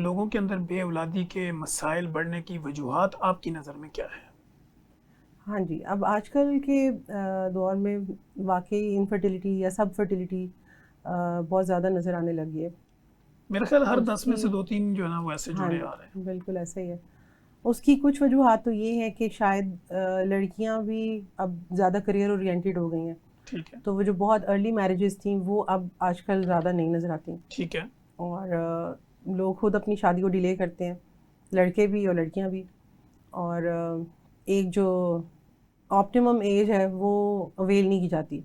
لوگوں کے اندر بے اولادی کے مسائل بڑھنے کی وجوہات آپ کی نظر میں کیا ہے؟ ہاں جی، اب آج کل کے دور میں واقعی انفرٹیلیٹی یا سب فرٹیلیٹی بہت زیادہ نظر آنے لگی ہے. میرا خیال ہر اس 10 میں کی سے 2-3 جو ہے نا وہ ایسے ہاں جڑے جی، آ رہے ہیں. بالکل ایسا ہی ہے. اس کی کچھ وجوہات تو یہ ہے کہ شاید لڑکیاں بھی اب زیادہ کریئر اورینٹیڈ ہو گئی ہیں، ٹھیک ہے. تو وہ جو بہت ارلی میرجز تھیں وہ اب آج کل زیادہ نہیں نظر آتی، ٹھیک ہے. اور لوگ خود اپنی شادی کو ڈیلے کرتے ہیں، لڑکے بھی اور لڑکیاں بھی. اور ایک جو آپٹیمم ایج ہے وہ اویل نہیں کی جاتی.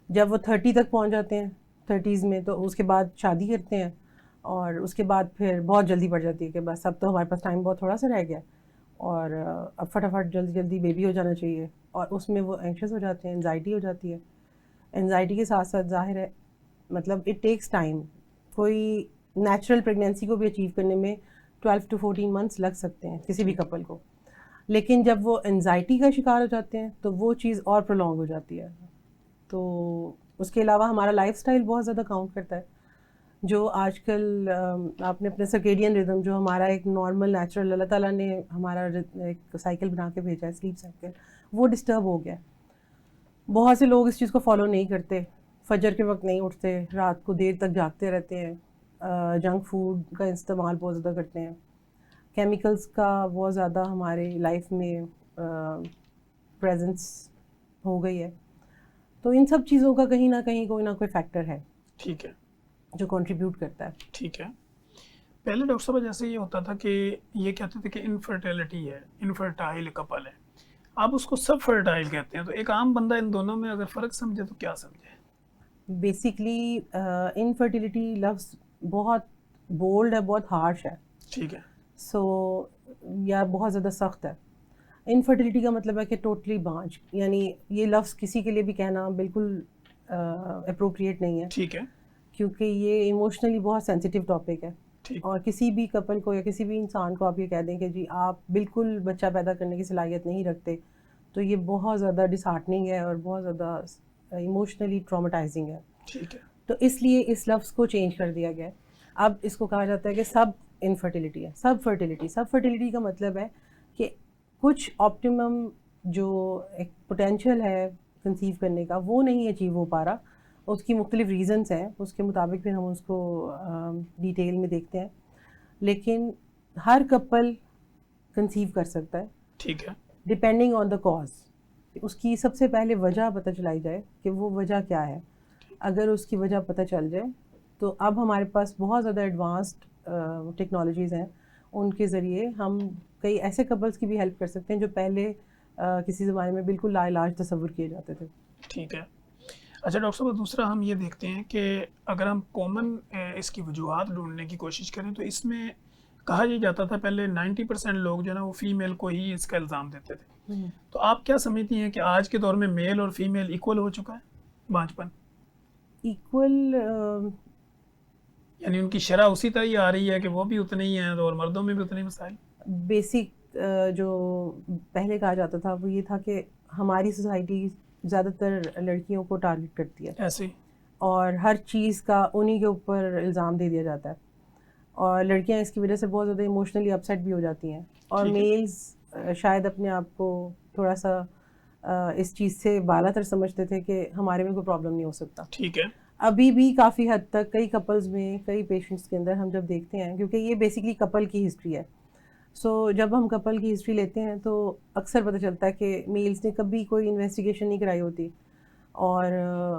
جب وہ 30 تک پہنچ جاتے ہیں 30s میں، تو اس کے بعد شادی کرتے ہیں، اور اس کے بعد پھر بہت جلدی پڑ جاتی ہے کہ بس اب تو ہمارے پاس ٹائم بہت تھوڑا سا رہ گیا، اور اب فٹافٹ جلدی جلدی بیبی ہو جانا چاہیے. اور اس میں وہ اینکشس ہو جاتے ہیں، انزائٹی ہو جاتی ہے. انزائٹی کے ساتھ ساتھ ظاہر ہے مطلب اٹ ٹیکس ٹائم. کوئی نیچرل پریگنینسی کو بھی اچیو کرنے میں 12 to 14 months لگ سکتے ہیں کسی بھی ٹھیک ہے. کپل کو. لیکن جب وہ انزائٹی کا شکار ہو جاتے ہیں تو وہ چیز اور پرولونگ ہو جاتی ہے. تو اس کے علاوہ ہمارا لائف سٹائل بہت زیادہ کاؤنٹ کرتا ہے. جو آج کل آپ نے اپنے سرکیڈین ردم، جو ہمارا ایک نارمل نیچرل اللہ تعالیٰ نے ہمارا ایک سائیکل بنا کے بھیجا ہے، سلیپ سائیکل، وہ ڈسٹرب ہو گیا. بہت سے لوگ اس چیز کو فالو نہیں کرتے، فجر کے وقت نہیں اٹھتے، رات کو دیر تک جاگتے رہتے ہیں، جنک فوڈ کا استعمال بہت زیادہ کرتے ہیں، کیمیکلز کا بہت زیادہ ہمارے لائف میں پریزنس ہو گئی ہے. تو ان سب چیزوں کا کہیں نہ کہیں کوئی نہ کوئی فیکٹر ہے ٹھیک ہے. جو کنٹریبیوٹ کرتا ہے. ٹھیک ہے. پہلے ڈاکٹر صاحب جیسے یہ ہوتا تھا کہ یہ کہتے تھے کہ انفرٹیلٹی ہے، انفرٹائل کپل ہے. آپ اس کو سب فرٹائل کہتے ہیں، تو ایک عام بندہ ان دونوں میں اگر فرق سمجھے تو کیا سمجھے؟ بیسکلی انفرٹیلیٹی لفظ بہت بولڈ ہے، بہت ہارش ہے، ٹھیک ہے. سو یا بہت زیادہ سخت ہے. انفرٹیلیٹی کا مطلب ہے کہ ٹوٹلی بانجھ، یعنی یہ لفظ کسی کے لیے بھی کہنا بالکل اپروپریٹ نہیں ہے، ٹھیک ہے. کیونکہ یہ ایموشنلی بہت سینسیٹیو ٹاپک ہے. ٹھیک. اور کسی بھی کپل کو یا کسی بھی انسان کو آپ یہ کہہ دیں کہ جی آپ بالکل بچہ پیدا کرنے کی صلاحیت نہیں رکھتے، تو یہ بہت زیادہ ڈسہارٹننگ ہے اور بہت زیادہ ایموشنلی ٹراماٹائزنگ ہے. ٹھیک ہے. تو اس لیے اس لفظ کو چینج کر دیا گیا ہے. اب اس کو کہا جاتا ہے کہ سب انفرٹیلیٹی ہے. سب فرٹیلیٹی کا مطلب ہے کہ کچھ آپٹیمم جو ایک پوٹینشیل ہے کنسیو کرنے کا وہ نہیں اچیو ہو پا رہا. اس کی مختلف ریزنس ہیں، اس کے مطابق پھر ہم اس کو ڈیٹیل میں دیکھتے ہیں. لیکن ہر کپل کنسیو کر سکتا ہے، ٹھیک ہے. Depending on the cause. اس کی سب سے پہلے وجہ پتہ چلائی جائے کہ وہ وجہ کیا ہے. اگر اس کی وجہ پتہ چل جائے تو اب ہمارے پاس بہت زیادہ ایڈوانسڈ ٹیکنالوجیز ہیں، ان کے ذریعے ہم کئی ایسے کپلس کی بھی ہیلپ کر سکتے ہیں جو پہلے کسی زمانے میں بالکل لا علاج تصور کیے جاتے تھے. ٹھیک ہے. اچھا ڈاکٹر صاحب، دوسرا ہم یہ دیکھتے ہیں کہ اگر ہم کامن اس کی وجوہات ڈھونڈنے کی کوشش کریں تو اس میں کہا یہ جاتا تھا پہلے 90% لوگ جو ہے نا وہ فیمیل کو ہی اس کا الزام دیتے تھے. تو آپ کیا سمجھتی ہیں کہ آج کے دور میں میل اور فیمیل ایکول ہو چکا ہے بانجھپن؟ ایکول یعنی ان کی شرح اسی طرح ہی آ رہی ہے کہ وہ بھی اتنے ہی ہیں اور مردوں میں بھی اتنے مسائل؟ بیسک جو پہلے کہا جاتا تھا وہ یہ تھا کہ ہماری سوسائٹی زیادہ تر لڑکیوں کو ٹارگٹ کرتی ہے، ایسے ہی. اور ہر چیز کا انہی کے اوپر الزام دے دیا جاتا ہے، اور لڑکیاں اس کی وجہ سے بہت زیادہ ایموشنلی اپسیٹ بھی ہو جاتی ہیں. اور ٹھیک ہے. میلز شاید اپنے آپ کو تھوڑا سا اس چیز سے بالا تر سمجھتے تھے کہ ہمارے میں کوئی پرابلم نہیں ہو سکتا. ٹھیک ہے. ابھی بھی کافی حد تک کئی کپلز میں، کئی پیشنٹس کے اندر ہم جب دیکھتے ہیں، کیونکہ یہ بیسکلی کپل کی ہسٹری ہے، سو جب ہم کپل کی ہسٹری لیتے ہیں تو اکثر پتہ چلتا ہے کہ میلز نے کبھی کوئی انویسٹیگیشن نہیں کرائی ہوتی، اور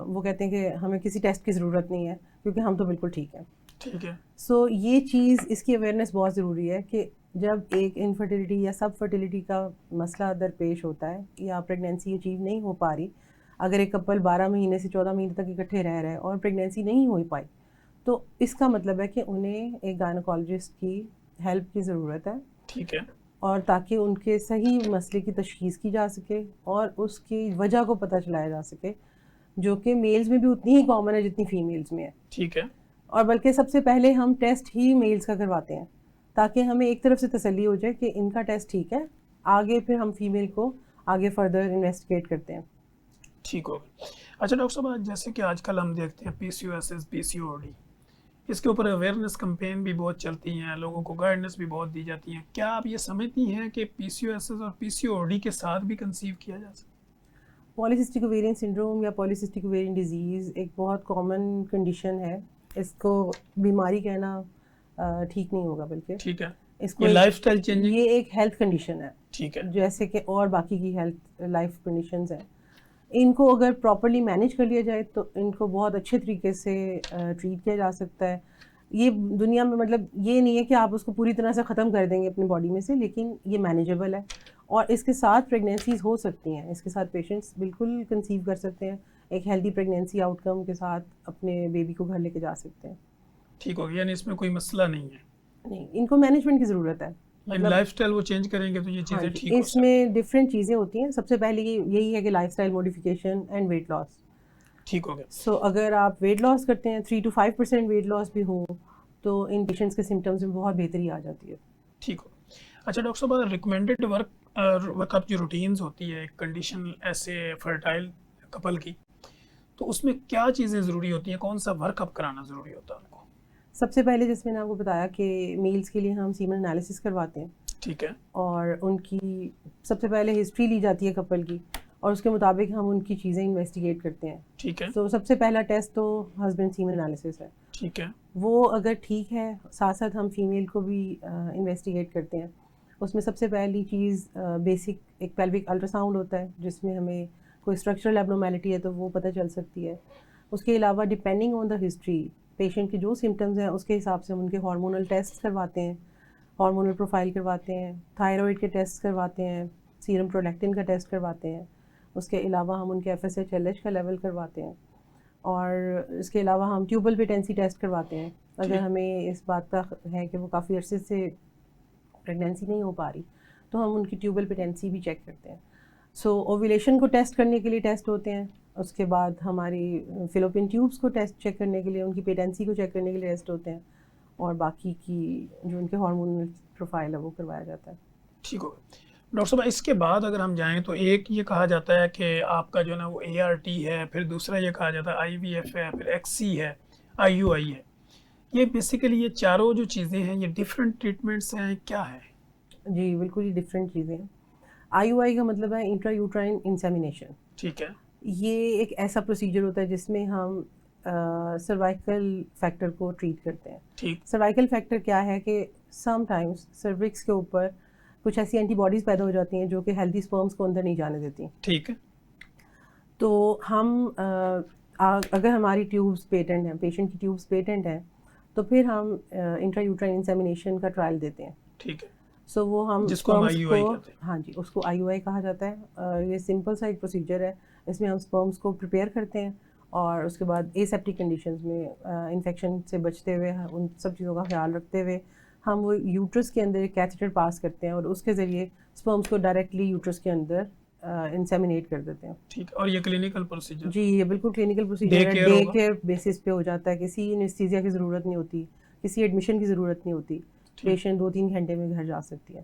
وہ کہتے ہیں کہ ہمیں کسی ٹیسٹ کی ضرورت نہیں ہے کیونکہ ہم تو بالکل ٹھیک ہیں. ٹھیک ہے. سو یہ چیز، اس کی اویئرنیس بہت ضروری ہے کہ جب ایک انفرٹیلیٹی یا سب فرٹیلیٹی کا مسئلہ درپیش ہوتا ہے یا پریگنینسی اچیو نہیں ہو پا رہی، اگر ایک کپل 12 مہینے سے 14 مہینے تک اکٹھے رہ رہے ہیں اور پریگنینسی نہیں ہو پائی، تو اس کا مطلب ہے کہ انہیں ایک گائنیکالوجسٹ کی ہیلپ کی ضرورت ہے، ٹھیک ہے. اور تاکہ ان کے صحیح مسئلے کی تشخیص کی جا سکے اور اس کی وجہ کو پتہ چلایا جا سکے، جو کہ میلز میں بھی اتنی ہی کامن ہے جتنی فیمیلز میں ہے. ٹھیک ہے. اور بلکہ سب سے پہلے ہم ٹیسٹ ہی میلز کا کرواتے ہیں تاکہ ہمیں ایک طرف سے تسلی ہو جائے کہ ان کا ٹیسٹ ٹھیک ہے، آگے پھر ہم فیمیل کو آگے فردر انویسٹیگیٹ کرتے ہیں. ٹھیک ہوگا. اچھا ڈاکٹر صاحب، جیسے کہ آج کل ہم دیکھتے ہیں پی سی او ایس ایس، پی سی او ڈی، اس کے اوپر اویئرنیس کمپین بھی بہت چلتی ہیں، لوگوں کو گائیڈنس بھی بہت دی جاتی ہیں. کیا آپ یہ سمجھتی ہیں کہ پی سی او ایس ایس اور پی سی او ڈی کے ساتھ بھی کنسیو کیا جا سکتا ہے؟ پالیسسٹک اوویرین سنڈروم یا پالیسسٹک اوویرین ڈیزیز ایک بہت کامن کنڈیشن ہے. اس کو بیماری کہنا ٹھیک نہیں ہوگا، بلکہ ٹھیک ہے، اس کو یہ لائف اسٹائل چینجنگ. یہ ایک ہیلتھ کنڈیشن ہے، ٹھیک ہے، جیسے کہ اور باقی کی ہیلتھ لائف کنڈیشنز ہیں. ان کو اگر پراپرلی مینیج کر لیا جائے تو ان کو بہت اچھے طریقے سے ٹریٹ کیا جا سکتا ہے. یہ دنیا میں مطلب یہ نہیں ہے کہ آپ اس کو پوری طرح سے ختم کر دیں گے اپنی باڈی میں سے، لیکن یہ مینیجیبل ہے. اور اس کے ساتھ پریگنینسیز ہو سکتی ہیں، اس کے ساتھ پیشنٹس بالکل کنسیو کر سکتے ہیں، ایک ہیلدی پریگنینسی آؤٹ کم کے ساتھ اپنے بیبی کو گھر لے کے جا سکتے ہیں. ٹھیک ہو گیا، یعنی اس میں کوئی مسئلہ نہیں ہے. نہیں، ان کو مینجمنٹ کی ضرورت ہے. یعنی لائف اسٹائل وہ چینج کریں گے تو یہ ہاں چیزیں جی، ٹھیک ہو اس سکتی میں ڈفرینٹ چیزیں ہوتی ہیں. سب سے پہلے یہی ہے کہ lifestyle modification and weight loss. ٹھیک ہو گیا. سو اگر آپ ویٹ لاس کرتے ہیں 3 to 5% ویٹ لاس بھی ہو تو ان پیشنٹس کے سمٹمس میں بہت بہتری آ جاتی ہے. ٹھیک ہو. اچھا ڈاکٹر صاحب، ریکمینڈیڈ ورک اپ جو روٹینز ہوتی ہے ایک کنڈیشن ایسے فرٹائل کپل کی، تو اس میں کیا چیزیں ضروری ہوتی ہیں، کون سا ورک اپ کرانا ضروری ہوتا ہے ان کو؟ سب سے پہلے جس میں نے آپ کو بتایا کہ میلز کے لیے ہم سیمن انالیسس کرواتے ہیں، ٹھیک ہے، اور ان کی سب سے پہلے ہسٹری لی جاتی ہے کپل کی، اور اس کے مطابق ہم ان کی چیزیں انویسٹیگیٹ کرتے ہیں. ٹھیک ہے، تو سب سے پہلا ٹیسٹ تو ہسبینڈ سیمن انالیسس ہے. ٹھیک ہے، وہ اگر ٹھیک ہے، ساتھ ساتھ ہم فیمیل کو بھی انویسٹیگیٹ کرتے ہیں. اس میں سب سے پہلی چیز بیسک ایک پیلوک الٹرا ساؤنڈ ہوتا ہے، جس میں ہمیں کوئی اسٹرکچرل ایبنارمیلٹی ہے تو وہ پتہ چل سکتی ہے. اس کے علاوہ depending on the history patient کے جو سمٹمز ہیں اس کے حساب سے ہم ان کے ہارمونل ٹیسٹ کرواتے ہیں، ہارمونل پروفائل کرواتے ہیں، تھائرائڈ کے ٹیسٹ کرواتے ہیں، سیرم پرولیکٹن کا ٹیسٹ کرواتے ہیں. اس کے علاوہ ہم ان کے F S H L H کا لیول کرواتے ہیں، اور اس کے علاوہ ہم ٹیوبل پیٹنسی ٹیسٹ کرواتے ہیں. اگر ہمیں اس بات کا ہے کہ وہ کافی عرصے سے پریگنینسی نہیں ہو پا رہی تو ہم ان کی ٹیوبل پیٹنسی بھی چیک کرتے ہیں. سو اوویلیشن کو ٹیسٹ کرنے کے لیے ٹیسٹ ہوتے ہیں. اس کے بعد ہماری فیلوپین ٹیوبس کو ٹیسٹ چیک کرنے کے لیے، ان کی پیٹنسی کو چیک کرنے کے لیے ٹیسٹ ہوتے ہیں، اور باقی کی جو ان کے ہارمونل پروفائل ہے وہ کروایا جاتا ہے. ٹھیک ہو گیا. ڈاکٹر صاحب، اس کے بعد اگر ہم جائیں تو ایک یہ کہا جاتا ہے کہ آپ کا جو ہے نا وہ اے آر ٹی ہے، پھر دوسرا یہ کہا جاتا ہے آئی وی ایف ہے، پھر ایکس سی ہے، آئی یو آئی ہے. یہ بیسیکلی یہ چاروں جو چیزیں ہیں یہ ڈفرینٹ ٹریٹمنٹس ہیں، کیا ہے؟ جی بالکل، یہ ڈفرینٹ چیزیں ہیں. آئی او آئی کا مطلب ہے انٹرا یوٹرائن انسیمینیشن. ٹھیک ہے، یہ ایک ایسا پروسیجر ہوتا ہے جس میں ہم سروائکل فیکٹر کو ٹریٹ کرتے ہیں. ٹھیک، سروائکل فیکٹر کیا ہے کہ سم ٹائمز سروکس کے اوپر کچھ ایسی اینٹی باڈیز پیدا ہو جاتی ہیں جو کہ ہیلدی سپرمس کو اندر نہیں جانے دیتی. ٹھیک ہے، تو ہم اگر ہماری ٹیوبس پیٹنٹ ہیں، پیشنٹ کی ٹیوبس پیٹنٹ ہیں، تو پھر ہم انٹرا یوٹرائن انسیمینیشن کا ٹرائل دیتے ہیں. ٹھیک ہے، سو وہ ہم جس کو ہم اسپرمس IUI کو، کہتے ہیں. ہاں جی، اس کو آئی او آئی کہا جاتا ہے. یہ سمپل سا ایک پروسیجر ہے. اس میں ہم اسپرمس کو پریپیئر کرتے ہیں، اور اس کے بعد اے سیپٹک کنڈیشنز میں انفیکشن سے بچتے ہوئے، ان سب چیزوں کا خیال رکھتے ہوئے ہم وہ یوٹرس کے اندر ایک کیتھیٹر پاس کرتے ہیں، اور اس کے ذریعے اسپرمس کو ڈائریکٹلی یوٹرس کے اندر انسیمینیٹ کر دیتے ہیں. ٹھیک. اور یہ کلینکل پروسیجر جی یہ بالکل کلینکل پروسیجر ہے. کیئر ڈے ہوگا؟ کیئر بیسس پہ ہو جاتا ہے. کسی انیستھیزیا کی ضرورت نہیں ہوتی، کسی ایڈمیشن کی ضرورت نہیں ہوتی. پیشنٹ 2-3 گھنٹے میں گھر جا سکتی ہے.